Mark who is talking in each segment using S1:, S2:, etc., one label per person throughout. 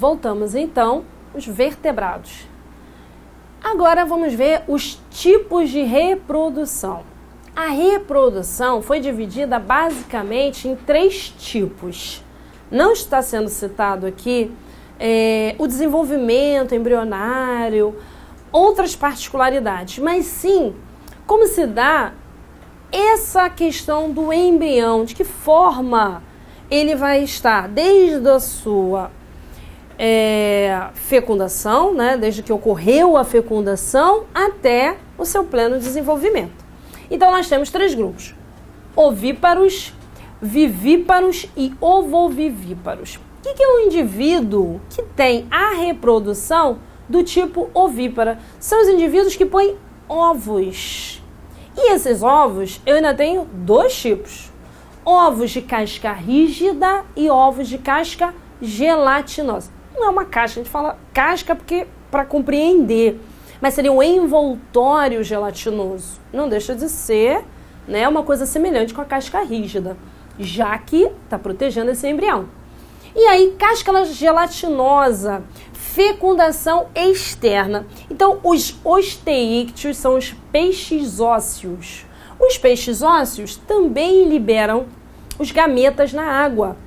S1: Voltamos então os vertebrados. Agora vamos ver os tipos de reprodução. A reprodução foi dividida basicamente em 3 tipos. Não está sendo citado aqui o desenvolvimento embrionário, outras particularidades, mas sim como se dá essa questão do embrião, de que forma ele vai estar desde a sua fecundação, né, desde que ocorreu a fecundação até o seu pleno desenvolvimento. Então nós temos 3 grupos: ovíparos, vivíparos e ovovivíparos. O que é um indivíduo que tem a reprodução do tipo ovípara? São os indivíduos que põem ovos. E esses ovos, eu ainda tenho 2 tipos: ovos de casca rígida e ovos de casca gelatinosa. Não é uma casca, a gente fala casca porque para compreender, mas seria um envoltório gelatinoso. Não deixa de ser, né, uma coisa semelhante com a casca rígida, já que está protegendo esse embrião. E aí, casca gelatinosa, fecundação externa. Então, os osteícteos são os peixes ósseos. Os peixes ósseos também liberam os gametas na água.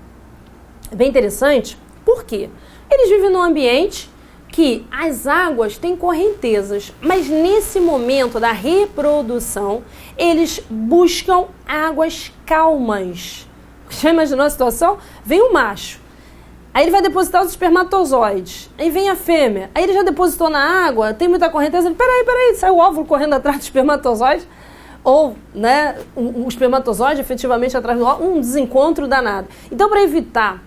S1: É bem interessante, por quê? Eles vivem num ambiente que as águas têm correntezas, mas nesse momento da reprodução, eles buscam águas calmas. Já imaginou a situação? Vem o macho, aí ele vai depositar os espermatozoides, aí vem a fêmea, aí ele já depositou na água, tem muita correnteza, ele, peraí, sai o óvulo correndo atrás do espermatozoide, ou, né, o espermatozoide efetivamente atrás do óvulo, um desencontro danado. Então, para evitar,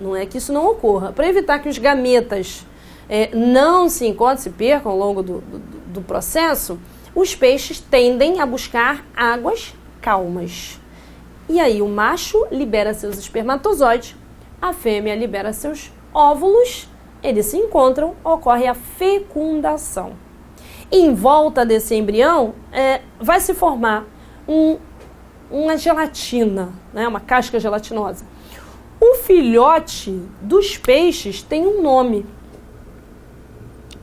S1: não é que isso não ocorra, para evitar que os gametas não se encontrem, se percam ao longo do processo, os peixes tendem a buscar águas calmas. E aí o macho libera seus espermatozoides, a fêmea libera seus óvulos, eles se encontram, ocorre a fecundação. Em volta desse embrião vai se formar uma gelatina, né, uma casca gelatinosa. O filhote dos peixes tem um nome: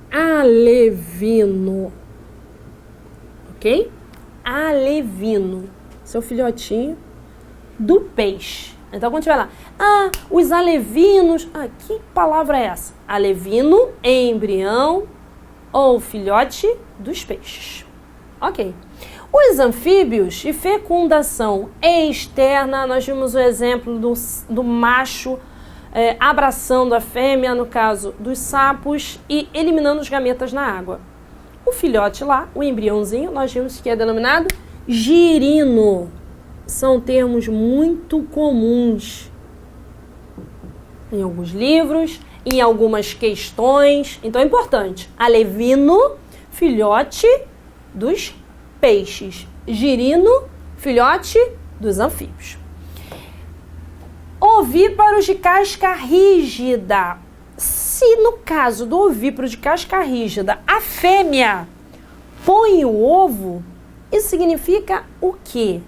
S1: alevino. Ok? Alevino. Seu filhotinho do peixe. Então, quando tiver lá, os alevinos, que palavra é essa? Alevino, embrião ou filhote dos peixes. Ok. Os anfíbios de fecundação externa, nós vimos o exemplo do macho abraçando a fêmea, no caso dos sapos, e eliminando os gametas na água. O filhote lá, o embriãozinho, nós vimos que é denominado girino. São termos muito comuns em alguns livros, em algumas questões. Então é importante. Alevino, filhote dos peixes. Girino, filhote dos anfíbios. Ovíparos de casca rígida. Se no caso do ovíparo de casca rígida, a fêmea põe o ovo, isso significa o quê?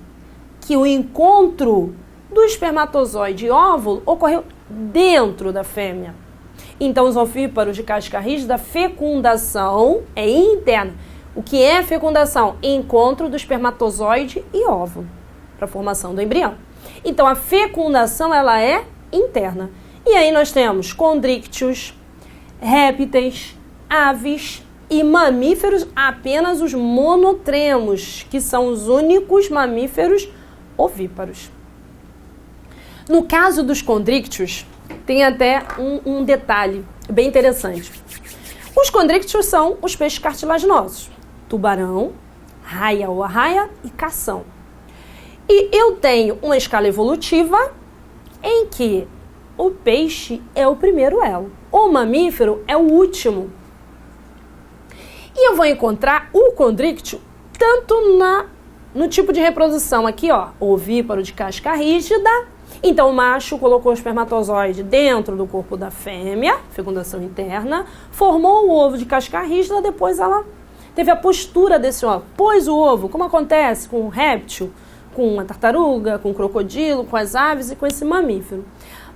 S1: Que o encontro do espermatozoide e óvulo ocorreu dentro da fêmea. Então, os ovíparos de casca rígida, a fecundação é interna. O que é fecundação? Encontro do espermatozoide e óvulo para a formação do embrião. Então, a fecundação ela é interna. E aí nós temos condrícteos, répteis, aves e mamíferos, apenas os monotremos, que são os únicos mamíferos ovíparos. No caso dos condrícteos, tem até um detalhe bem interessante. Os condrícteos são os peixes cartilaginosos: tubarão, raia ou arraia e cação. E eu tenho uma escala evolutiva em que o peixe é o primeiro elo, o mamífero é o último. E eu vou encontrar o condrícteo tanto no tipo de reprodução aqui, ó, ovíparo de casca rígida. Então o macho colocou o espermatozoide dentro do corpo da fêmea, fecundação interna, formou o ovo de casca rígida, depois ela teve a postura desse ovo, pôs o ovo, como acontece com o réptil, com a tartaruga, com o crocodilo, com as aves e com esse mamífero.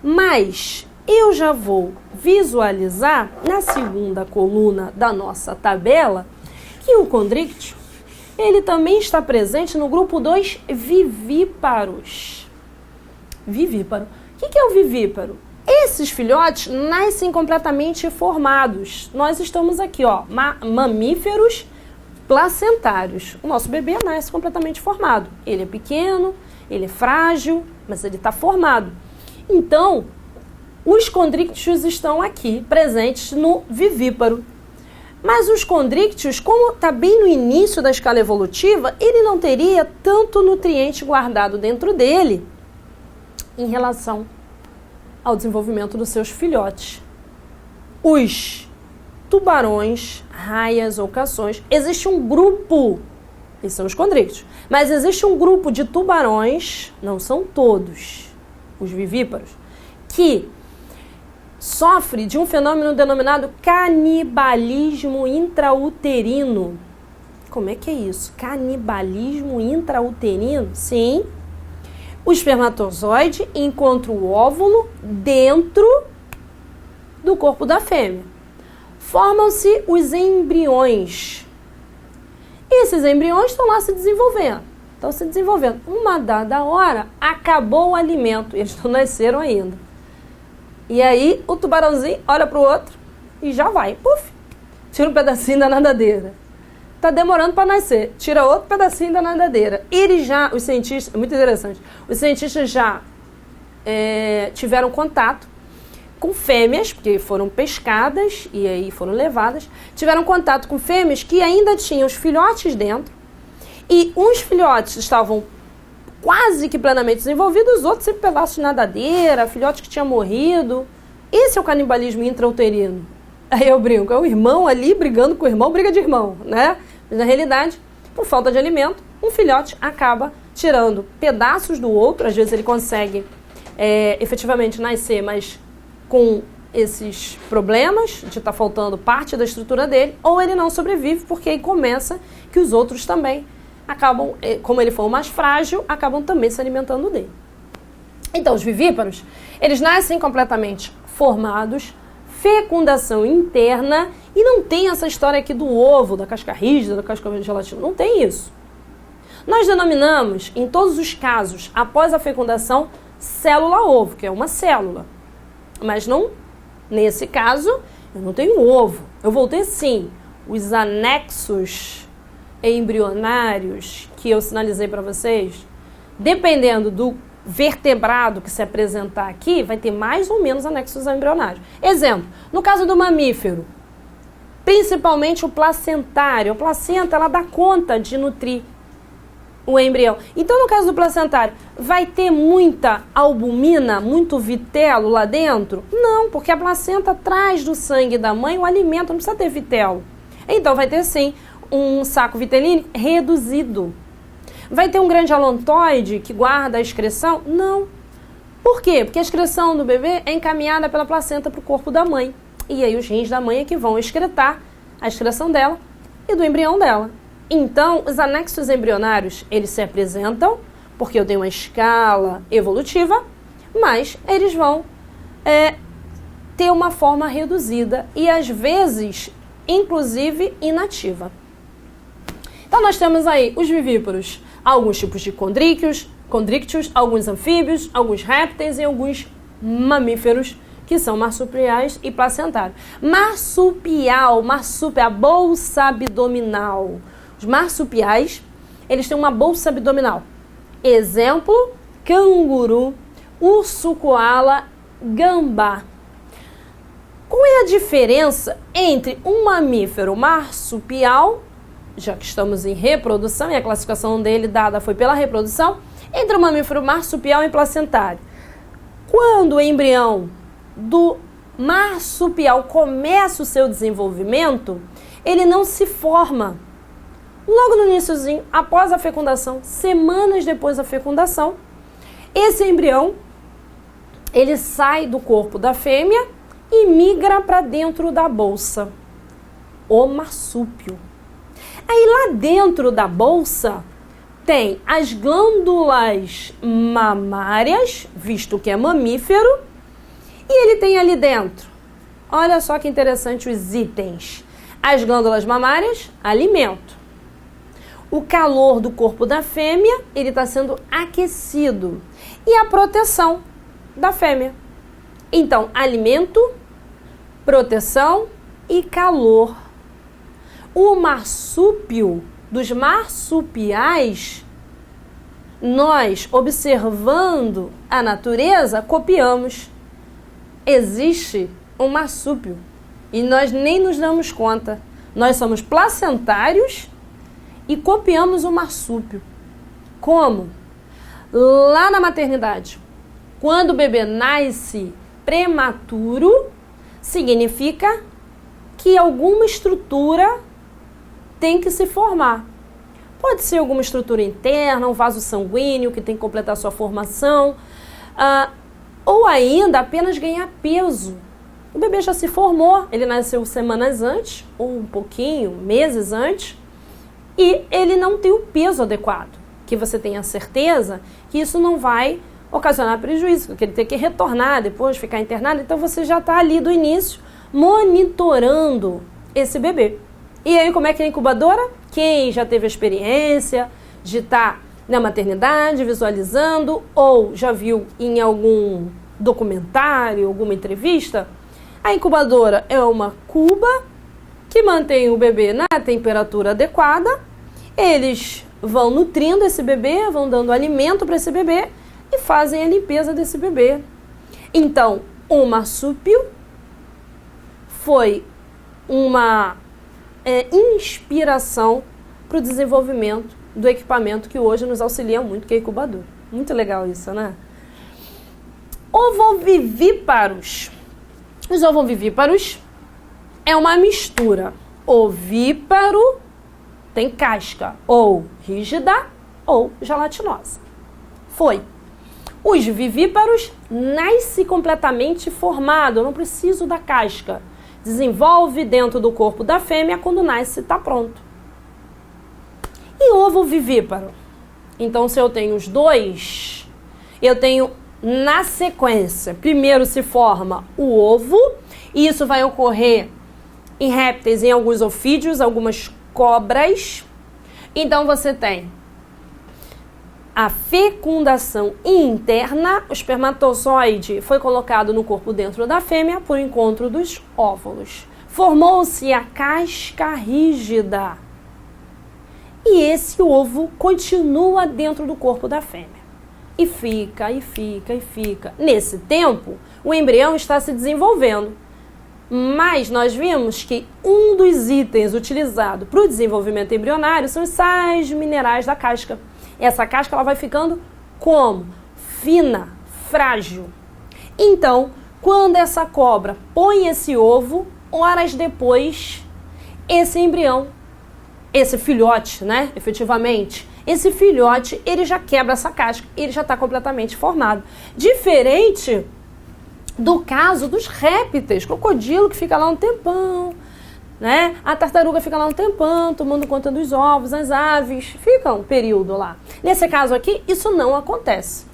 S1: Mas eu já vou visualizar na segunda coluna da nossa tabela que o condríctio, ele também está presente no grupo dos vivíparos. Vivíparo. O que é o vivíparo? Esses filhotes nascem completamente formados. Nós estamos aqui, ó, mamíferos placentários. O nosso bebê nasce completamente formado. Ele é pequeno, ele é frágil, mas ele está formado. Então, os condríctios estão aqui, presentes no vivíparo. Mas os condríctios, como está bem no início da escala evolutiva, ele não teria tanto nutriente guardado dentro dele em relação ao desenvolvimento dos seus filhotes. Os tubarões, raias ou cações, existe um grupo, esses são os condríctios, mas existe um grupo de tubarões, não são todos os vivíparos, que sofre de um fenômeno denominado canibalismo intrauterino. Como é que é isso? Canibalismo intrauterino? Sim. O espermatozoide encontra o óvulo dentro do corpo da fêmea. Formam-se os embriões. Esses embriões estão lá se desenvolvendo. Estão se desenvolvendo. Uma dada hora, acabou o alimento. Eles não nasceram ainda. E aí, o tubarãozinho olha para o outro e já vai. Puf! Tira um pedacinho da nadadeira. Está demorando para nascer. Tira outro pedacinho da nadadeira. Os cientistas, muito interessante, os cientistas já tiveram contato com fêmeas, porque foram pescadas e aí foram levadas, tiveram contato com fêmeas que ainda tinham os filhotes dentro, e uns filhotes estavam quase que plenamente desenvolvidos, os outros sempre pedaços de nadadeira, filhotes que tinham morrido. Esse é o canibalismo intrauterino. Aí eu brinco, é o irmão ali brigando com o irmão, briga de irmão, né? Mas na realidade, por falta de alimento, um filhote acaba tirando pedaços do outro, às vezes ele consegue efetivamente nascer, mas com esses problemas de estar faltando parte da estrutura dele, ou ele não sobrevive, porque aí começa que os outros também acabam, como ele for o mais frágil, acabam também se alimentando dele. Então, os vivíparos, eles nascem completamente formados, fecundação interna, e não tem essa história aqui do ovo, da casca rígida, da casca de gelatina, não tem isso. Nós denominamos, em todos os casos, após a fecundação, célula-ovo, que é uma célula. Mas não, nesse caso, eu não tenho ovo. Eu vou ter, sim, os anexos embrionários que eu sinalizei para vocês. Dependendo do vertebrado que se apresentar aqui, vai ter mais ou menos anexos embrionários. Exemplo, no caso do mamífero, principalmente o placentário. A placenta, ela dá conta de nutrir o embrião. Então, no caso do placentário, vai ter muita albumina, muito vitelo lá dentro? Não, porque a placenta traz do sangue da mãe o alimento, não precisa ter vitelo. Então, vai ter sim um saco vitelínico reduzido. Vai ter um grande alontoide que guarda a excreção? Não. Por quê? Porque a excreção do bebê é encaminhada pela placenta para o corpo da mãe. E aí os rins da mãe é que vão excretar a excreção dela e do embrião dela. Então, os anexos embrionários, eles se apresentam porque eu tenho uma escala evolutiva, mas eles vão ter uma forma reduzida e, às vezes, inclusive, inativa. Então, nós temos aí os vivíparos, alguns tipos de condríctios, alguns anfíbios, alguns répteis e alguns mamíferos, que são marsupiais e placentários. Marsupial, a bolsa abdominal. Os marsupiais, eles têm uma bolsa abdominal. Exemplo, canguru, urso koala, gambá. Qual é a diferença entre um mamífero marsupial, já que estamos em reprodução e a classificação dele dada foi pela reprodução, entre um mamífero marsupial e placentário? Quando o embrião do marsupial começa o seu desenvolvimento, ele não se forma. Logo no iniciozinho, após a fecundação, semanas depois da fecundação, esse embrião, ele sai do corpo da fêmea e migra para dentro da bolsa, o marsúpio. Aí lá dentro da bolsa tem as glândulas mamárias, visto que é mamífero, E ele tem ali dentro, olha só que interessante os itens. As glândulas mamárias, alimento. O calor do corpo da fêmea, ele está sendo aquecido. E a proteção da fêmea. Então, alimento, proteção e calor. O marsúpio, dos marsupiais, nós, observando a natureza, copiamos. Existe um marsúpio e nós nem nos damos conta. Nós somos placentários e copiamos o marsúpio. Como? Lá na maternidade, quando o bebê nasce prematuro, significa que alguma estrutura tem que se formar. Pode ser alguma estrutura interna, um vaso sanguíneo que tem que completar sua formação, ou ainda apenas ganhar peso. O bebê já se formou, ele nasceu semanas antes, ou um pouquinho, meses antes, e ele não tem o peso adequado. Que você tenha certeza que isso não vai ocasionar prejuízo, que ele tem que retornar depois, ficar internado. Então você já está ali do início monitorando esse bebê. E aí como é que é a incubadora? Quem já teve a experiência de estar na maternidade, visualizando, ou já viu em algum documentário, alguma entrevista, a incubadora é uma cuba que mantém o bebê na temperatura adequada. Eles vão nutrindo esse bebê, vão dando alimento para esse bebê e fazem a limpeza desse bebê. Então, o marsúpio foi uma inspiração para o desenvolvimento do equipamento que hoje nos auxilia muito, que é a incubadora. Muito legal isso, né? Ovovivíparos. Os ovovivíparos é uma mistura. Ovíparo tem casca, ou rígida ou gelatinosa. Foi. Os vivíparos nasce completamente formado, eu não preciso da casca. Desenvolve dentro do corpo da fêmea, quando nasce está pronto. E ovo vivíparo? Então, se eu tenho os dois, eu tenho na sequência, primeiro se forma o ovo, e isso vai ocorrer em répteis, em alguns ofídeos, algumas cobras. Então, você tem a fecundação interna, o espermatozoide foi colocado no corpo dentro da fêmea por encontro dos óvulos. Formou-se a casca rígida. E esse ovo continua dentro do corpo da fêmea. E fica, e fica, e fica. Nesse tempo, o embrião está se desenvolvendo. Mas nós vimos que um dos itens utilizados para o desenvolvimento embrionário são os sais minerais da casca. Essa casca ela vai ficando como? Fina, frágil. Então, quando essa cobra põe esse ovo, horas depois, esse embrião, esse filhote, né, efetivamente, esse filhote, ele já quebra essa casca, ele já está completamente formado. Diferente do caso dos répteis, crocodilo que fica lá um tempão, né? A tartaruga fica lá um tempão, tomando conta dos ovos, as aves ficam um período lá. Nesse caso aqui, isso não acontece.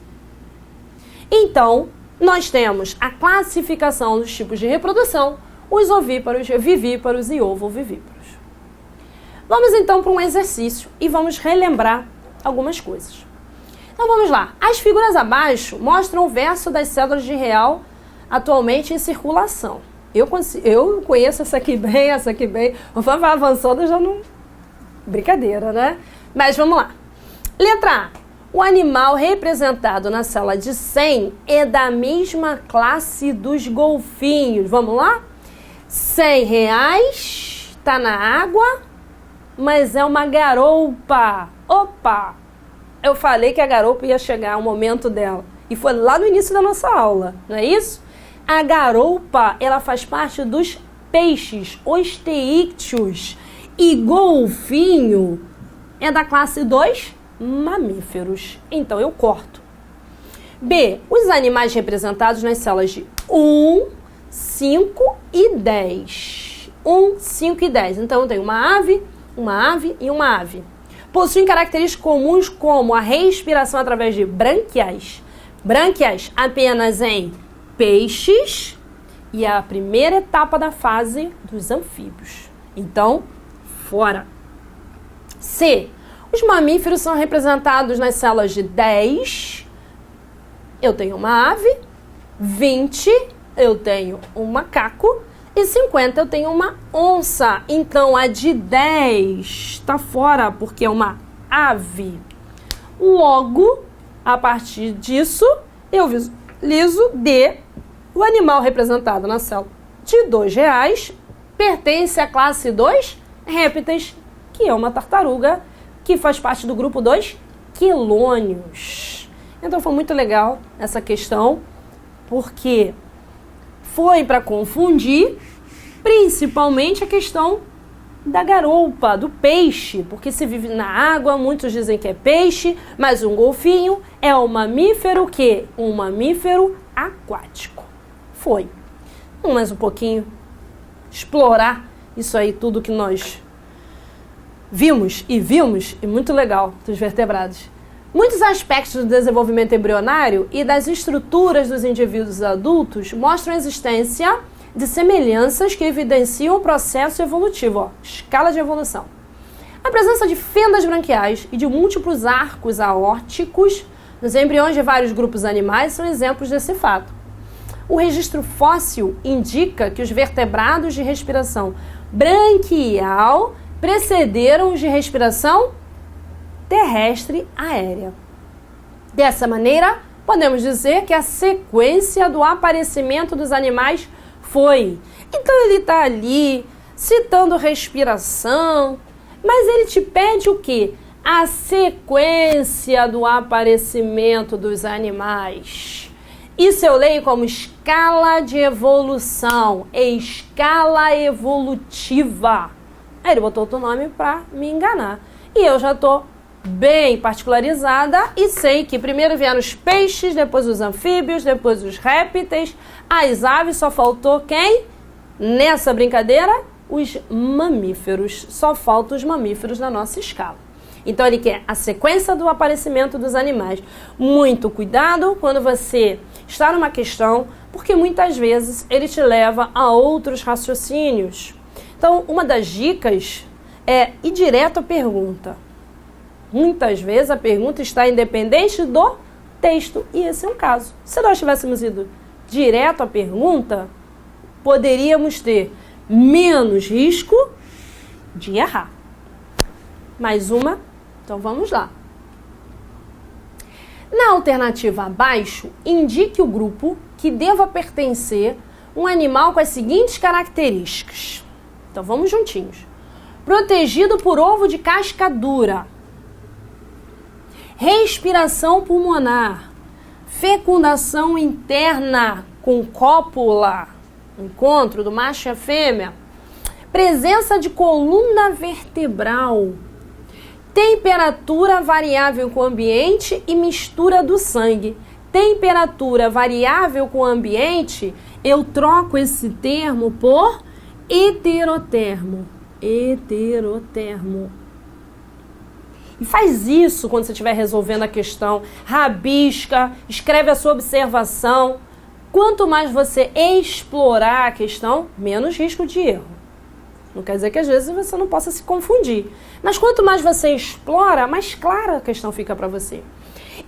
S1: Então, nós temos a classificação dos tipos de reprodução, os ovíparos, vivíparos e ovovivíparos. Vamos então para um exercício e vamos relembrar algumas coisas. Então vamos lá. As figuras abaixo mostram o verso das células de real atualmente em circulação. Eu conheço essa aqui bem, essa aqui bem. Vai avançando, já não... Brincadeira, né? Mas vamos lá. Letra A. O animal representado na célula de 100 é da mesma classe dos golfinhos. Vamos lá? R$100, está na água, mas é uma garoupa. Opa! Eu falei que a garoupa ia chegar o momento dela. E foi lá no início da nossa aula, não é isso? A garoupa, ela faz parte dos peixes osteícteos. E golfinho é da classe dos mamíferos. Então, eu corto. B. Os animais representados nas células de 1, 5 e 10. 1, 5 e 10. Então, eu tenho uma ave e uma ave. Possuem características comuns como a respiração através de brânquias. Brânquias apenas em peixes e a primeira etapa da fase dos anfíbios. Então, fora. C. Os mamíferos são representados nas células de 10, eu tenho uma ave, 20, eu tenho um macaco, e 50, eu tenho uma onça. Então, a de 10 está fora, porque é uma ave. Logo, a partir disso, eu visualizo D, o animal representado na célula de R$2, pertence à classe 2 répteis, que é uma tartaruga, que faz parte do grupo dos quelônios. Então, foi muito legal essa questão, porque foi para confundir principalmente a questão da garoupa, do peixe, porque se vive na água, muitos dizem que é peixe, mas um golfinho é um mamífero que? Um mamífero aquático. Foi. Vamos mais um pouquinho explorar isso aí, tudo que nós vimos, e muito legal, dos vertebrados. Muitos aspectos do desenvolvimento embrionário e das estruturas dos indivíduos adultos mostram a existência de semelhanças que evidenciam o processo evolutivo, escala de evolução. A presença de fendas branquiais e de múltiplos arcos aórticos nos embriões de vários grupos animais são exemplos desse fato. O registro fóssil indica que os vertebrados de respiração branquial precederam os de respiração terrestre aérea. Dessa maneira, podemos dizer que a sequência do aparecimento dos animais foi. Então ele está ali citando respiração, mas ele te pede o quê? A sequência do aparecimento dos animais. Isso eu leio como escala de evolução, escala evolutiva. Aí ele botou outro nome para me enganar. E eu já estou bem particularizada e sei que primeiro vieram os peixes, depois os anfíbios, depois os répteis, as aves, só faltou quem? Nessa brincadeira, os mamíferos. Só faltam os mamíferos na nossa escala. Então ele quer a sequência do aparecimento dos animais. Muito cuidado quando você está numa questão, porque muitas vezes ele te leva a outros raciocínios. Então, uma das dicas é ir direto à pergunta. Muitas vezes a pergunta está independente do texto, e esse é um caso. Se nós tivéssemos ido direto à pergunta, poderíamos ter menos risco de errar. Mais uma, então vamos lá. Na alternativa abaixo, indique o grupo que deva pertencer um animal com as seguintes características. Então vamos juntinhos. Protegido por ovo de casca dura. Respiração pulmonar, fecundação interna com cópula, encontro do macho e a fêmea, presença de coluna vertebral, temperatura variável com o ambiente e mistura do sangue. Temperatura variável com o ambiente, eu troco esse termo por heterotermo. Heterotermo. E faz isso quando você estiver resolvendo a questão. Rabisca, escreve a sua observação. Quanto mais você explorar a questão, menos risco de erro. Não quer dizer que às vezes você não possa se confundir. Mas quanto mais você explora, mais clara a questão fica para você.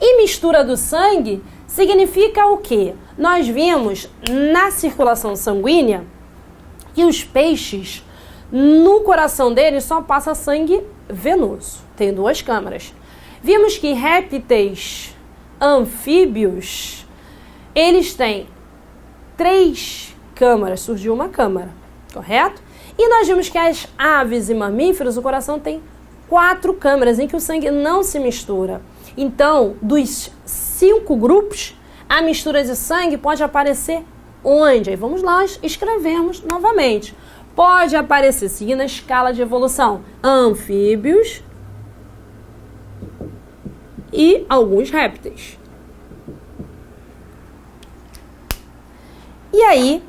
S1: E mistura do sangue significa o quê? Nós vimos na circulação sanguínea que os peixes, no coração deles, só passa sangue venoso. Tem 2 câmaras. Vimos que répteis, anfíbios, eles têm 3 câmaras. Surgiu uma câmara, correto? E nós vimos que as aves e mamíferos, o coração tem 4 câmaras em que o sangue não se mistura. Então, dos 5 grupos, a mistura de sangue pode aparecer onde? Aí vamos lá, escrevemos novamente. Pode aparecer, seguindo a escala de evolução, anfíbios e alguns répteis. E aí,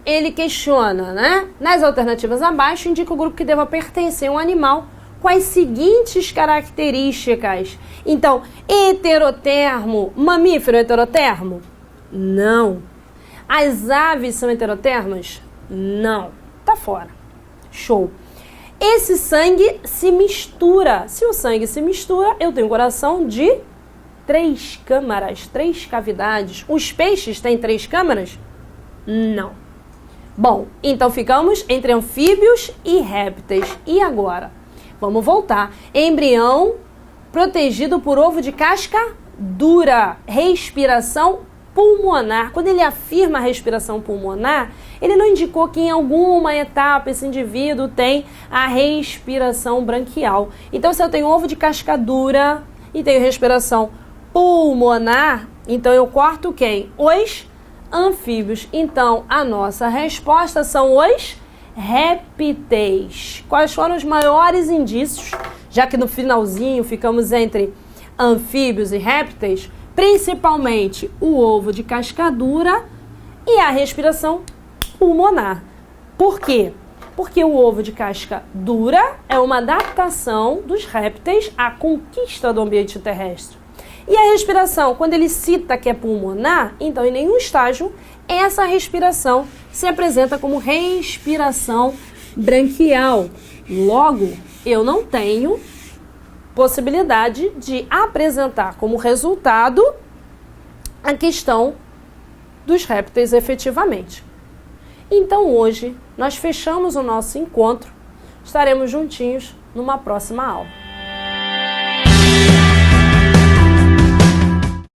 S1: ele questiona, né? Nas alternativas abaixo, indica o grupo que deva pertencer a um animal com as seguintes características. Então, heterotermo, mamífero heterotermo? Não. As aves são heterotermas? Não. Tá fora. Show. Esse sangue se mistura. Se o sangue se mistura, eu tenho um coração de 3 câmaras, 3 cavidades. Os peixes têm 3 câmaras? Não. Bom, então ficamos entre anfíbios e répteis. E agora? Vamos voltar. Embrião protegido por ovo de casca dura. Respiração pulmonar. Quando ele afirma a respiração pulmonar, ele não indicou que em alguma etapa esse indivíduo tem a respiração branquial. Então, se eu tenho ovo de casca dura e tenho respiração pulmonar, então eu corto quem? Os anfíbios. Então, a nossa resposta são os répteis. Quais foram os maiores indícios, já que no finalzinho ficamos entre anfíbios e répteis? Principalmente o ovo de casca dura e a respiração pulmonar. Por quê? Porque o ovo de casca dura é uma adaptação dos répteis à conquista do ambiente terrestre. E a respiração, quando ele cita que é pulmonar, então em nenhum estágio essa respiração se apresenta como respiração branquial. Logo, eu não tenho possibilidade de apresentar como resultado a questão dos répteis efetivamente. Então hoje nós fechamos o nosso encontro, estaremos juntinhos numa próxima aula.